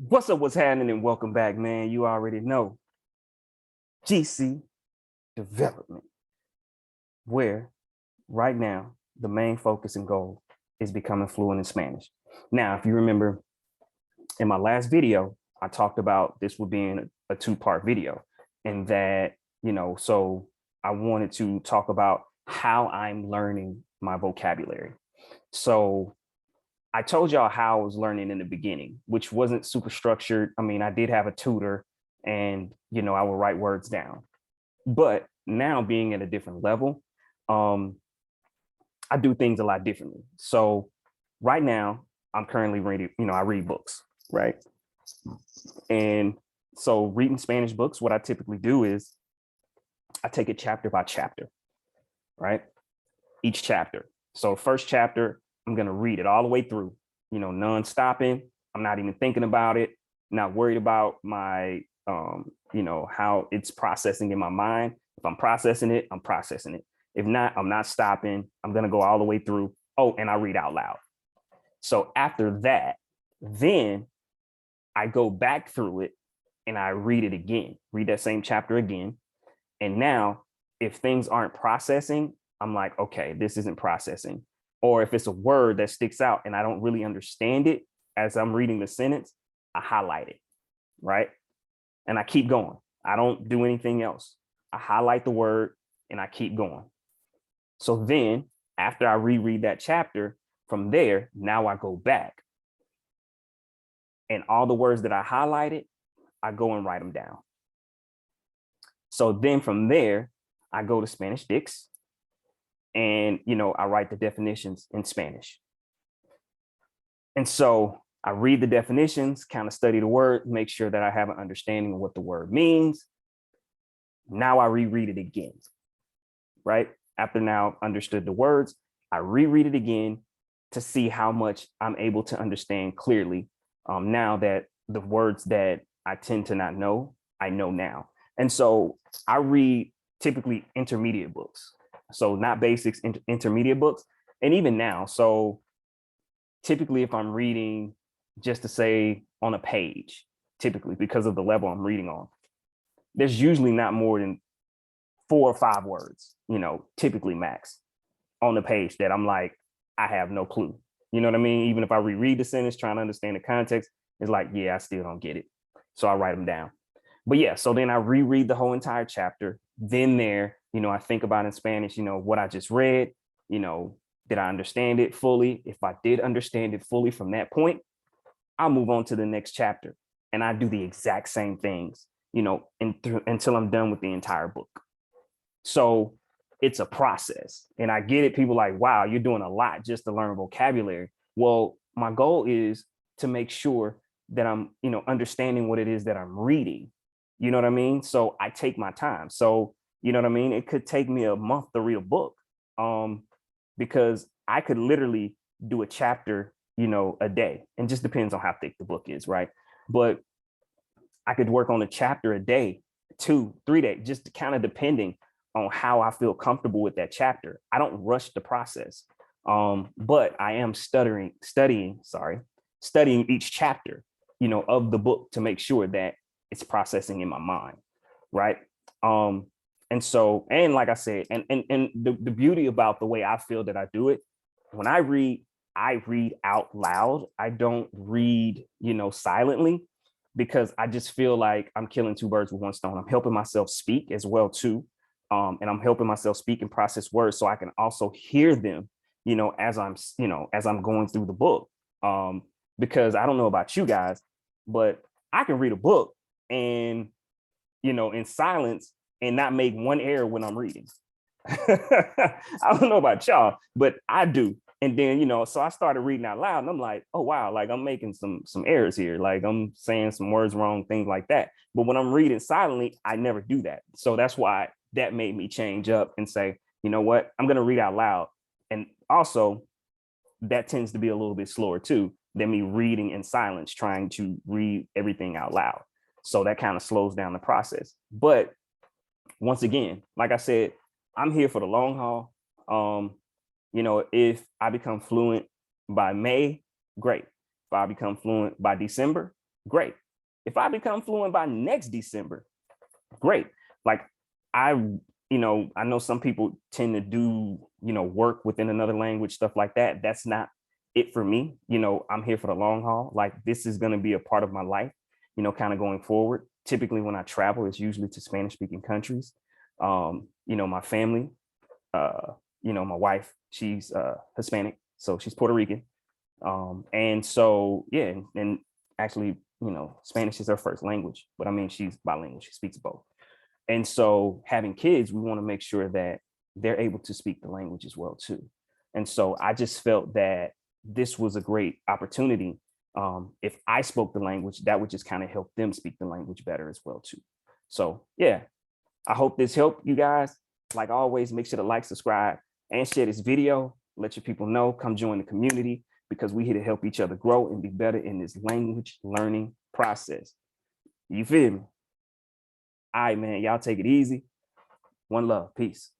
What's up? What's happening? And welcome back, man. You already know GC Development, where right now the main focus and goal is becoming fluent in Spanish. Now, if you remember in my last video, I talked about this would being a two-part video, and that, so I wanted to talk about how I'm learning my vocabulary. So I told y'all how I was learning in the beginning, which wasn't super structured. I mean, I did have a tutor and, I would write words down. But now being at a different level, um, I do things a lot differently. So right now, I'm currently reading, I read books, right? And so reading Spanish books, what I typically do is I take it chapter by chapter, right? Each chapter. So first chapter, I'm going to read it all the way through, non-stopping. I'm not even thinking about it, not worried about my, how it's processing in my mind. If I'm processing it, I'm processing it. If not, I'm not stopping. I'm going to go all the way through. Oh, and I read out loud. So after that, then I go back through it and I read it again, read that same chapter again. And now, if things aren't processing, I'm like, okay, this isn't processing. Or if it's a word that sticks out and I don't really understand it as I'm reading the sentence, I highlight it, right? And I keep going. I don't do anything else. I highlight the word and I keep going. So then after I reread that chapter, from there, now I go back. And all the words that I highlighted, I go and write them down. So then from there, I go to Spanish Dicts and, I write the definitions in Spanish. And so I read the definitions, kind of study the word, make sure that I have an understanding of what the word means. Now I reread it again, right? After now understood the words, I reread it again to see how much I'm able to understand clearly. Now that the words that I tend to not know, I know now. And so I read typically intermediate books. So not basics, intermediate books. And even now, so typically if I'm reading just to say on a page, typically because of the level I'm reading on, there's usually not more than 4 or 5 words, typically max on the page that I'm like, I have no clue. You know what I mean? Even if I reread the sentence, trying to understand the context, it's like, yeah, I still don't get it. So I write them down. But yeah, so then I reread the whole entire chapter. Then there, I think about in Spanish, what I just read, did I understand it fully? If I did understand it fully from that point, I'll move on to the next chapter. And I do the exact same things, until I'm done with the entire book. So it's a process. And I get it. People like, wow, you're doing a lot just to learn vocabulary. Well, my goal is to make sure that I'm, understanding what it is that I'm reading. You know what I mean? So I take my time. So, you know what I mean? It could take me a month to read a book, because I could literally do a chapter, a day. And just depends on how thick the book is, right? But I could work on a chapter a day, 2, 3 days, just kind of depending on how I feel comfortable with that chapter. I don't rush the process, but I am studying each chapter, of the book to make sure that it's processing in my mind, right? And so, and like I said, and the beauty about the way I feel that I do it, when I read out loud. I don't read, silently, because I just feel like I'm killing 2 birds with one stone. I'm helping myself speak as well too, and I'm helping myself speak and process words so I can also hear them, as I'm going through the book. Because I don't know about you guys, but I can read a book and, in silence and not make one error when I'm reading. I don't know about y'all, but I do. And then, so I started reading out loud and I'm like, oh wow, like I'm making some errors here. Like I'm saying some words wrong, things like that. But when I'm reading silently, I never do that. So that's why that made me change up and say, you know what, I'm gonna read out loud. And also that tends to be a little bit slower too than me reading in silence, trying to read everything out loud. So that kind of slows down the process. But once again, like I said, I'm here for the long haul. If I become fluent by May, great. If I become fluent by December, great. If I become fluent by next December, great. Like I, I know some people tend to do, work within another language, stuff like that. That's not it for me. I'm here for the long haul. Like this is going to be a part of my life, kind of going forward. Typically when I travel, it's usually to Spanish speaking countries. My family, my wife, she's Hispanic, so she's Puerto Rican. And so, yeah, and actually, Spanish is her first language, but I mean, she's bilingual, she speaks both. And so having kids, we want to make sure that they're able to speak the language as well too. And so I just felt that this was a great opportunity. If I spoke the language, that would just kind of help them speak the language better as well too. So yeah, I hope this helped you guys. Like always, make sure to like, subscribe, and share this video. Let your people know, come join the community because we're here to help each other grow and be better in this language learning process. You feel me? All right, man, y'all take it easy. One love, peace.